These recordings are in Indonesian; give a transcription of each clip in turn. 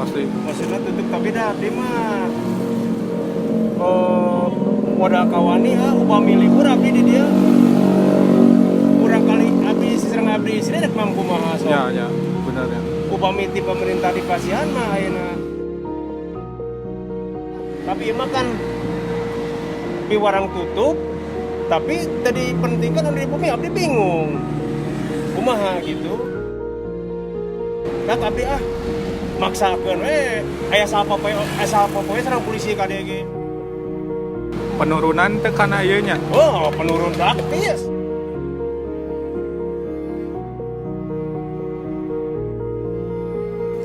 Asli. Maksudnya tutup tapi dah abdi mah wadah kawani upami libur abdi di dia kurang kali abdi serang abdi istri rek mampu mah so. Ya, benar ya. Upami ti pemerintah di pasihan mah ayeuna. Tapi emang kan di warang tutup tapi tadi pentingkan dari bumi abdi bingung. Kumaha gitu. Dak abdi maksakeun aya sapopoe sareng polisi KDG. Penurunan teh kana ieu nya. Oh, penurun drastis.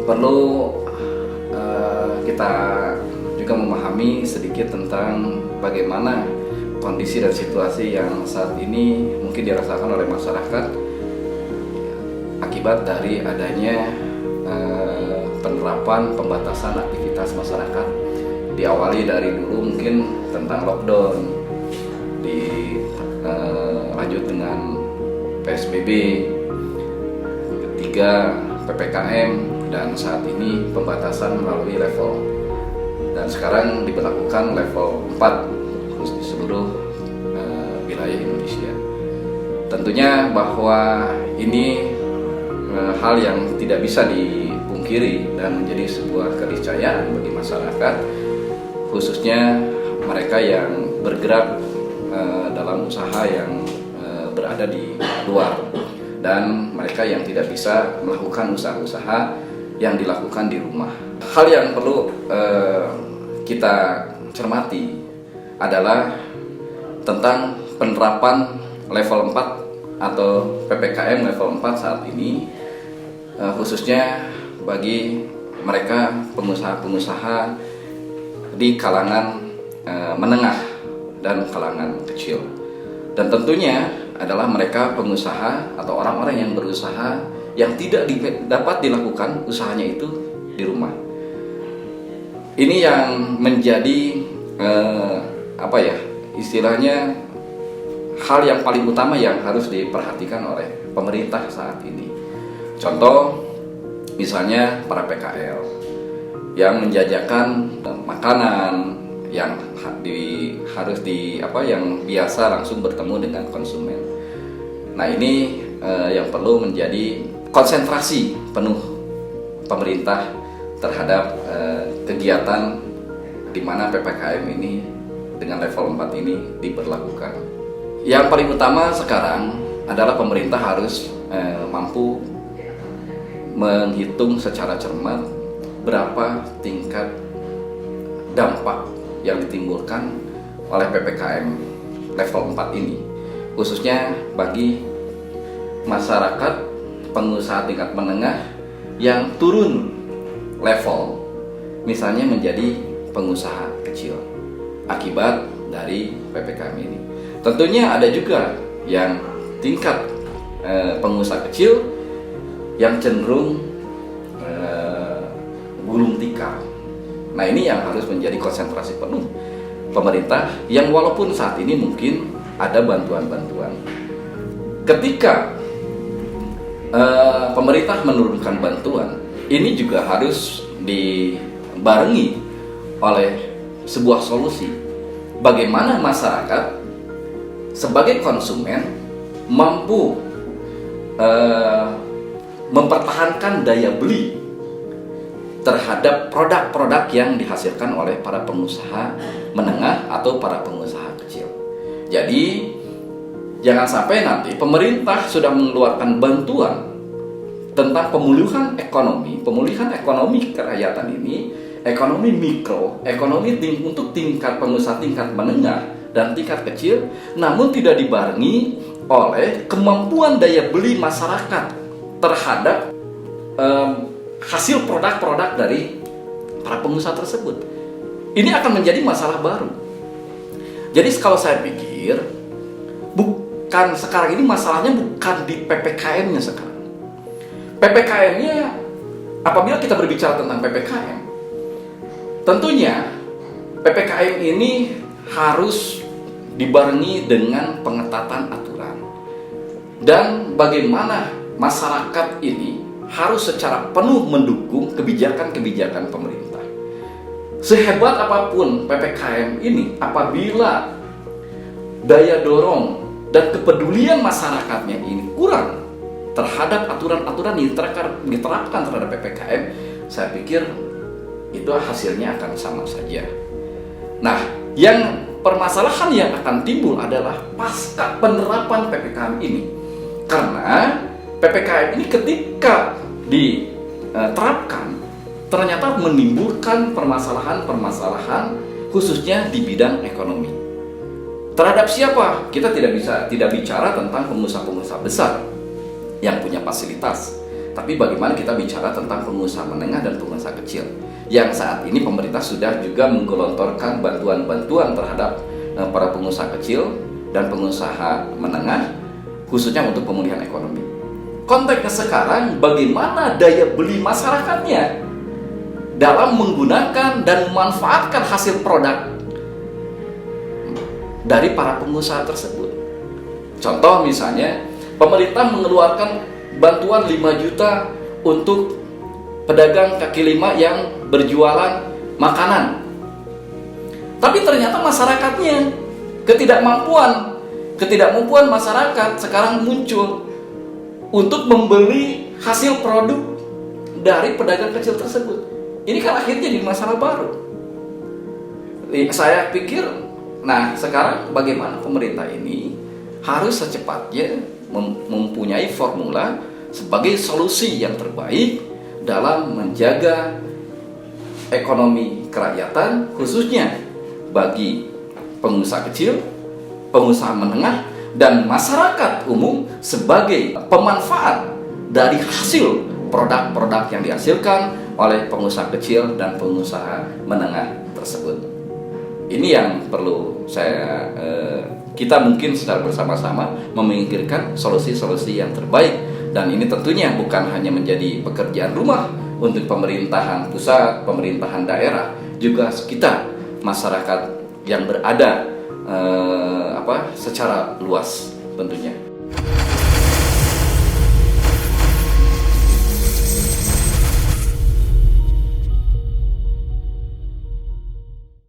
Perlu kita juga memahami sedikit tentang bagaimana kondisi dan situasi yang saat ini mungkin dirasakan oleh masyarakat akibat dari adanya penerapan pembatasan aktivitas masyarakat. Diawali dari dulu mungkin tentang lockdown, lanjut dengan PSBB, ketiga PPKM, dan saat ini pembatasan melalui level. Dan sekarang diberlakukan level 4 di seluruh wilayah Indonesia. Tentunya bahwa ini hal yang tidak bisa dipungkiri dan menjadi sebuah keniscayaan bagi masyarakat, khususnya mereka yang bergerak dalam usaha yang berada di luar dan mereka yang tidak bisa melakukan usaha-usaha yang dilakukan di rumah. Hal yang perlu kita cermati adalah tentang penerapan level 4 atau PPKM level 4 saat ini, khususnya bagi mereka pengusaha-pengusaha di kalangan menengah dan kalangan kecil. Dan tentunya adalah mereka pengusaha atau orang-orang yang berusaha yang tidak dapat dilakukan usahanya itu di rumah. Ini yang menjadi istilahnya hal yang paling utama yang harus diperhatikan oleh pemerintah saat ini. Contoh misalnya para PKL yang menjajakan makanan yang yang biasa langsung bertemu dengan konsumen. Nah, ini yang perlu menjadi konsentrasi penuh pemerintah terhadap kegiatan di mana PPKM ini dengan level 4 ini diberlakukan. Yang paling utama sekarang adalah pemerintah harus mampu menghitung secara cermat berapa tingkat dampak yang ditimbulkan oleh PPKM level 4 ini, khususnya bagi masyarakat pengusaha tingkat menengah yang turun level, misalnya menjadi pengusaha kecil akibat dari PPKM ini. Tentunya ada juga yang tingkat pengusaha kecil yang cenderung gulung tikar. Nah, ini yang harus menjadi konsentrasi penuh pemerintah yang walaupun saat ini mungkin ada bantuan-bantuan. Ketika pemerintah menurunkan bantuan, ini juga harus dibarengi oleh sebuah solusi. Bagaimana masyarakat sebagai konsumen mampu mempertahankan daya beli terhadap produk-produk yang dihasilkan oleh para pengusaha menengah atau para pengusaha kecil. Jadi jangan sampai nanti pemerintah sudah mengeluarkan bantuan tentang pemulihan ekonomi kerakyatan ini, ekonomi mikro, ekonomi untuk tingkat pengusaha tingkat menengah dan tingkat kecil, namun tidak dibarengi oleh kemampuan daya beli masyarakat terhadap hasil produk-produk dari para pengusaha tersebut. Ini akan menjadi masalah baru. Jadi kalau saya pikir bukan sekarang ini masalahnya bukan di PPKM-nya sekarang. PPKM-nya, apabila kita berbicara tentang PPKM, tentunya PPKM ini harus dibarengi dengan pengetatan aturan. Dan bagaimana masyarakat ini harus secara penuh mendukung kebijakan-kebijakan pemerintah. Sehebat apapun PPKM ini, apabila daya dorong dan kepedulian masyarakatnya ini kurang terhadap aturan-aturan yang diterapkan terhadap PPKM, saya pikir itu hasilnya akan sama saja. Nah, yang permasalahan yang akan timbul adalah pasca penerapan PPKM ini. Karena PPKM ini ketika diterapkan ternyata menimbulkan permasalahan-permasalahan khususnya di bidang ekonomi. Terhadap siapa? Kita tidak bicara tentang pengusaha-pengusaha besar yang punya fasilitas. Tapi bagaimana kita bicara tentang pengusaha menengah dan pengusaha kecil, yang saat ini pemerintah sudah juga menggelontorkan bantuan-bantuan terhadap para pengusaha kecil dan pengusaha menengah, khususnya untuk pemulihan ekonomi. Konteksnya sekarang, bagaimana daya beli masyarakatnya dalam menggunakan dan memanfaatkan hasil produk dari para pengusaha tersebut. Contoh misalnya, pemerintah mengeluarkan bantuan 5 juta untuk pedagang kaki lima yang berjualan makanan. Tapi ternyata masyarakatnya ketidakmampuan masyarakat sekarang muncul untuk membeli hasil produk dari pedagang kecil tersebut. Ini kan akhirnya jadi masalah baru. Saya pikir, nah sekarang bagaimana pemerintah ini harus secepatnya mempunyai formula sebagai solusi yang terbaik dalam menjaga ekonomi kerakyatan, khususnya bagi pengusaha kecil, pengusaha menengah, dan masyarakat umum sebagai pemanfaat dari hasil produk-produk yang dihasilkan oleh pengusaha kecil dan pengusaha menengah tersebut. Ini yang perlu kita mungkin secara bersama-sama memikirkan solusi-solusi yang terbaik, dan ini tentunya bukan hanya menjadi pekerjaan rumah untuk pemerintahan pusat, pemerintahan daerah, juga kita masyarakat yang berada secara luas tentunya.